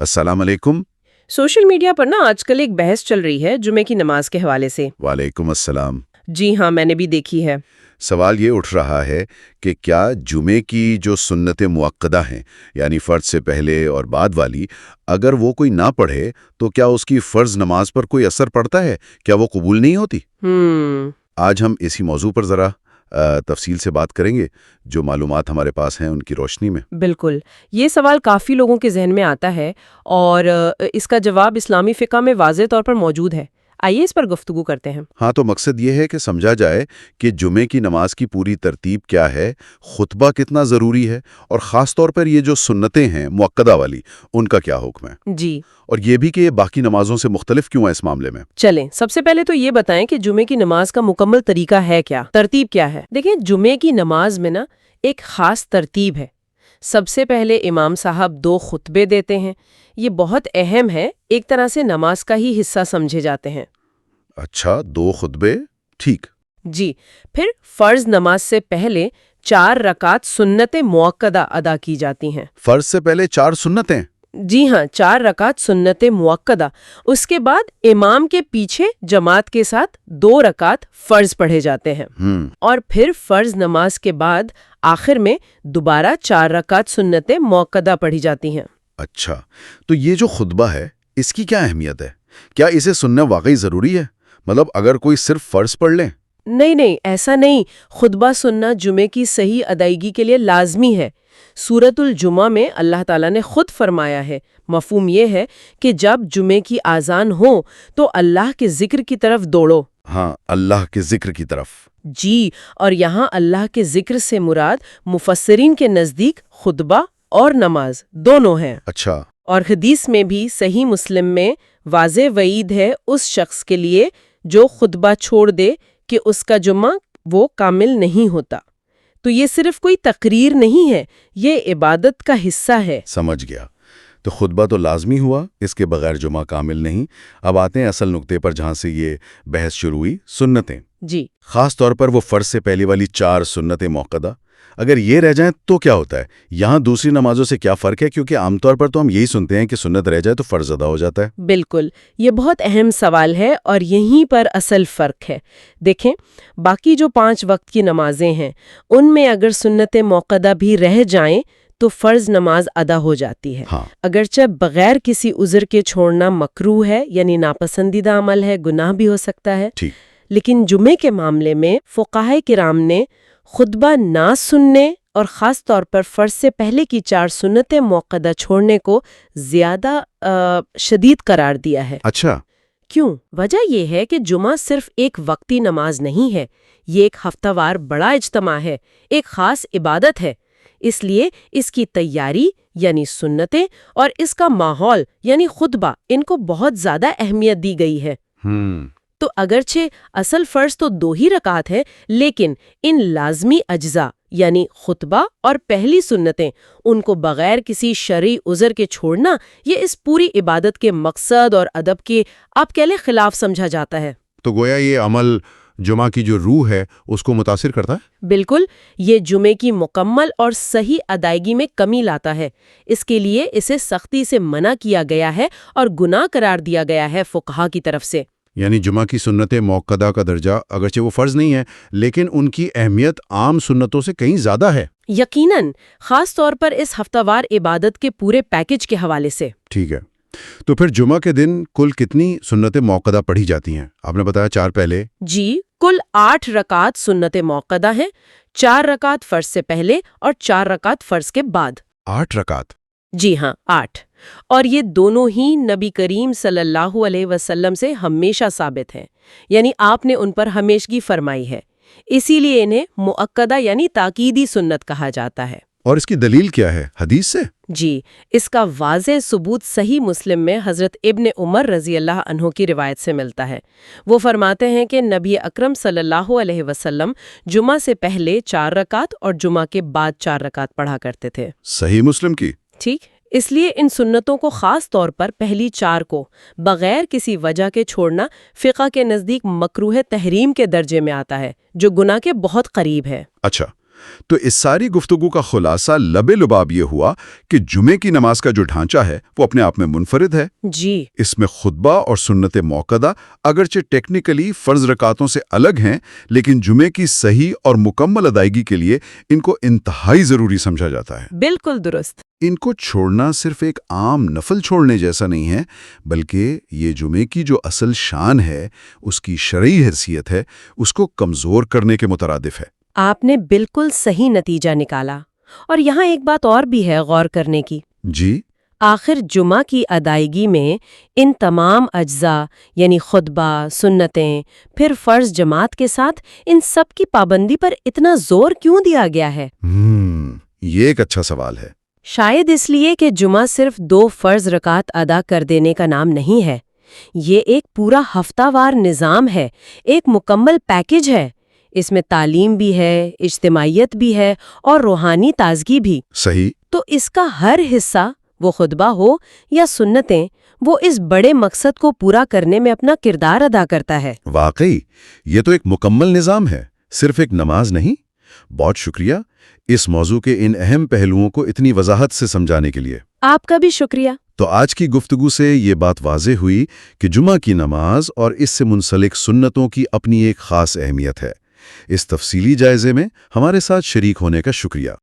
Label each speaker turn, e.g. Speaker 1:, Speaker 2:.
Speaker 1: السلام علیکم۔
Speaker 2: Social media پر نا آج کل ایک بحث چل رہی ہے جمعے کی نماز کے حوالے سے۔
Speaker 1: وعلیکم السلام۔
Speaker 2: جی ہاں، میں نے بھی دیکھی ہے۔
Speaker 1: سوال یہ اٹھ رہا ہے کہ کیا جمعے کی جو سنت مؤکدہ ہیں، یعنی فرض سے پہلے اور بعد والی، اگر وہ کوئی نہ پڑھے تو کیا اس کی فرض نماز پر کوئی اثر پڑتا ہے؟ کیا وہ قبول نہیں ہوتی؟ آج ہم اسی موضوع پر ذرا تفصیل سے بات کریں گے، جو معلومات ہمارے پاس ہیں ان کی روشنی میں۔
Speaker 2: بالکل، یہ سوال کافی لوگوں کے ذہن میں آتا ہے اور اس کا جواب اسلامی فقہ میں واضح طور پر موجود ہے۔ آئیے اس پر گفتگو کرتے ہیں۔
Speaker 1: ہاں، تو مقصد یہ ہے کہ سمجھا جائے کہ جمعے کی نماز کی پوری ترتیب کیا ہے، خطبہ کتنا ضروری ہے، اور خاص طور پر یہ جو سنتیں ہیں مؤکدہ والی، ان کا کیا حکم ہے۔
Speaker 2: جی،
Speaker 1: اور یہ بھی کہ یہ باقی نمازوں سے مختلف کیوں ہے اس معاملے میں۔
Speaker 2: چلیں سب سے پہلے تو یہ بتائیں کہ جمعے کی نماز کا مکمل طریقہ ہے کیا، ترتیب کیا ہے۔ دیکھیں، جمعے کی نماز میں نا ایک خاص ترتیب ہے۔ سب سے پہلے امام صاحب 2 خطبے دیتے ہیں۔ یہ بہت اہم ہے، ایک طرح سے نماز کا ہی حصہ سمجھے جاتے ہیں۔
Speaker 1: اچھا، 2 خطبے، ٹھیک۔
Speaker 2: جی، پھر فرض نماز سے پہلے 4 رکعت سنت مؤکدہ ادا کی جاتی ہیں۔
Speaker 1: فرض سے پہلے 4 سنتیں؟
Speaker 2: جی ہاں، 4 رکعت سنت مؤکدہ۔ اس کے بعد امام کے پیچھے جماعت کے ساتھ 2 رکعت فرض پڑھے جاتے ہیں۔ اور پھر فرض نماز کے بعد آخر میں دوبارہ 4 رکعت سنت مؤکدہ پڑھی جاتی ہیں۔
Speaker 1: اچھا، تو یہ جو خطبہ ہے، اس کی کیا اہمیت ہے؟ کیا اسے سننا واقعی ضروری ہے؟ مطلب اگر کوئی صرف فرض پڑھ لیں؟
Speaker 2: نہیں، ایسا نہیں۔ خطبہ سننا جمعے کی صحیح ادائیگی کے لیے لازمی ہے۔ سورۃ الجمعہ میں اللہ تعالیٰ نے خود فرمایا ہے، مفہوم یہ ہے کہ جب جمعے کی اذان ہو تو اللہ کے ذکر کی طرف دوڑو۔
Speaker 1: ہاں، اللہ کے ذکر کی طرف۔
Speaker 2: جی، اور یہاں اللہ کے ذکر سے مراد مفسرین کے نزدیک خطبہ اور نماز دونوں ہیں۔
Speaker 1: اچھا۔
Speaker 2: اور حدیث میں بھی صحیح مسلم میں واضح وعید ہے اس شخص کے لیے جو خطبہ چھوڑ دے کہ اس کا جمعہ وہ کامل نہیں ہوتا۔ تو یہ صرف کوئی تقریر نہیں ہے، یہ عبادت کا حصہ ہے۔
Speaker 1: سمجھ گیا۔ تو خطبہ تو لازمی ہوا، اس کے بغیر جمعہ کامل نہیں۔ اب آتے ہیں اصل نقطے پر جہاں سے یہ بحث شروع ہوئی، سنتیں۔
Speaker 2: جی،
Speaker 1: خاص طور پر وہ فرض سے پہلے والی 4 سنتیں مؤکدہ، اگر یہ رہ جائیں تو کیا ہوتا ہے؟ یہاں دوسری نمازوں سے کیا فرق ہے؟ کیونکہ عام طور پر تو ہم یہی سنتے ہیں کہ سنت رہ جائے تو فرض ادا ہو جاتا ہے۔
Speaker 2: بالکل، یہ بہت اہم سوال ہے اور یہیں پر اصل فرق ہے۔ دیکھیں، باقی جو 5 وقت کی نمازیں ہیں، ان میں اگر سنت مؤکدہ بھی رہ جائیں تو فرض نماز ادا ہو جاتی ہے۔
Speaker 1: ہاں،
Speaker 2: اگرچہ بغیر کسی عذر کے چھوڑنا مکروہ ہے، یعنی ناپسندیدہ عمل ہے، گناہ بھی ہو سکتا ہے۔
Speaker 1: ٹھیک۔
Speaker 2: لیکن جمعے کے معاملے میں فقہائے کرام نے خطبہ نہ سننے اور خاص طور پر فرض سے پہلے کی 4 سنت مؤکدہ چھوڑنے کو زیادہ شدید قرار دیا ہے۔
Speaker 1: اچھا۔
Speaker 2: کیوں؟ وجہ یہ ہے کہ جمعہ صرف ایک وقتی نماز نہیں ہے، یہ ایک ہفتہ وار بڑا اجتماع ہے، ایک خاص عبادت ہے۔ اس لیے اس کی تیاری یعنی سنتیں اور اس کا ماحول یعنی خطبہ، ان کو بہت زیادہ اہمیت دی گئی ہے۔ تو اگرچہ اصل فرض تو 2 ہی رکعت ہے، لیکن ان لازمی اجزاء یعنی خطبہ اور پہلی سنتیں، ان کو بغیر کسی شرعی عذر کے چھوڑنا، یہ اس پوری عبادت کے مقصد اور ادب کے آپ کہہ لیں خلاف سمجھا جاتا ہے۔
Speaker 3: تو گویا یہ عمل جمعہ کی جو روح ہے اس کو متاثر کرتا ہے؟
Speaker 2: بالکل، یہ جمعے کی مکمل اور صحیح ادائیگی میں کمی لاتا ہے۔ اس کے لیے اسے سختی سے منع کیا گیا ہے اور گناہ قرار دیا گیا ہے فقہا کی طرف سے۔
Speaker 3: یعنی جمعہ کی سنت مؤکدہ کا درجہ اگرچہ وہ فرض نہیں ہے، لیکن ان کی اہمیت عام سنتوں سے کہیں زیادہ ہے۔
Speaker 2: یقیناً، خاص طور پر اس ہفتہ وار عبادت کے پورے پیکج کے حوالے سے۔
Speaker 3: ٹھیک ہے، تو پھر جمعہ کے دن کل کتنی سنت مؤکدہ پڑھی جاتی ہیں؟ آپ نے بتایا 4 پہلے۔
Speaker 2: جی، کل 8 رکعت سنت مؤکدہ ہیں، 4 رکعت فرض سے پہلے اور 4 رکعت فرض کے بعد۔
Speaker 3: 8 رکعت؟
Speaker 2: جی ہاں، 8۔ اور یہ دونوں ہی نبی کریم صلی اللہ علیہ وسلم سے ہمیشہ ثابت ہیں، یعنی آپ نے ان پر ہمیشگی فرمائی ہے، اسی لیے انہیں مؤکدہ یعنی تاکیدی سنت کہا جاتا ہے۔
Speaker 3: اور اس کی دلیل کیا ہے؟ حدیث سے؟
Speaker 2: جی، اس کا واضح ثبوت صحیح مسلم میں حضرت ابن عمر رضی اللہ عنہ کی روایت سے ملتا ہے۔ وہ فرماتے ہیں کہ نبی اکرم صلی اللہ علیہ وسلم جمعہ سے پہلے 4 رکعت اور جمعہ کے بعد 4 رکعت پڑھا کرتے تھے۔
Speaker 1: صحیح مسلم کی؟
Speaker 2: ٹھیک، اس لیے ان سنتوں کو خاص طور پر پہلی 4 کو بغیر کسی وجہ کے چھوڑنا فقہ کے نزدیک مکروہ تحریم کے درجے میں آتا ہے، جو گناہ کے بہت قریب ہے۔
Speaker 1: اچھا،
Speaker 3: تو اس ساری گفتگو کا خلاصہ لبے لباب یہ ہوا کہ جمعے کی نماز کا جو ڈھانچہ ہے وہ اپنے آپ میں منفرد ہے۔
Speaker 2: جی،
Speaker 3: اس میں خطبہ اور سنت موقدہ اگرچہ ٹیکنیکلی فرض رکعتوں سے الگ ہیں، لیکن جمعے کی صحیح اور مکمل ادائیگی کے لیے ان کو انتہائی ضروری سمجھا جاتا ہے۔
Speaker 2: بالکل درست۔
Speaker 3: ان کو چھوڑنا صرف ایک عام نفل چھوڑنے جیسا نہیں ہے، بلکہ یہ جمعے کی جو اصل شان ہے، اس کی شرعی حیثیت ہے، اس کو کمزور کرنے کے مترادف ہے۔
Speaker 2: آپ نے بالکل صحیح نتیجہ نکالا۔ اور یہاں ایک بات اور بھی ہے غور کرنے کی۔
Speaker 3: جی،
Speaker 2: آخر جمعہ کی ادائیگی میں ان تمام اجزاء یعنی خطبہ، سنتیں، پھر فرض جماعت کے ساتھ ان سب کی پابندی پر اتنا زور کیوں دیا گیا ہے؟
Speaker 3: یہ ایک اچھا سوال ہے۔
Speaker 2: شاید اس لیے کہ جمعہ صرف 2 فرض رکعت ادا کر دینے کا نام نہیں ہے، یہ ایک پورا ہفتہ وار نظام ہے، ایک مکمل پیکج ہے۔ اس میں تعلیم بھی ہے، اجتماعیت بھی ہے اور روحانی تازگی بھی۔
Speaker 3: صحیح۔
Speaker 2: تو اس کا ہر حصہ، وہ خطبہ ہو یا سنتیں، وہ اس بڑے مقصد کو پورا کرنے میں اپنا کردار ادا کرتا ہے۔
Speaker 3: واقعی یہ تو ایک مکمل نظام ہے، صرف ایک نماز نہیں۔ بہت شکریہ اس موضوع کے ان اہم پہلوؤں کو اتنی وضاحت سے سمجھانے کے لیے۔
Speaker 2: آپ کا بھی شکریہ۔
Speaker 3: تو آج کی گفتگو سے یہ بات واضح ہوئی کہ جمعہ کی نماز اور اس سے منسلک سنتوں کی اپنی ایک خاص اہمیت ہے۔ اس تفصیلی جائزے میں ہمارے ساتھ شریک ہونے کا شکریہ۔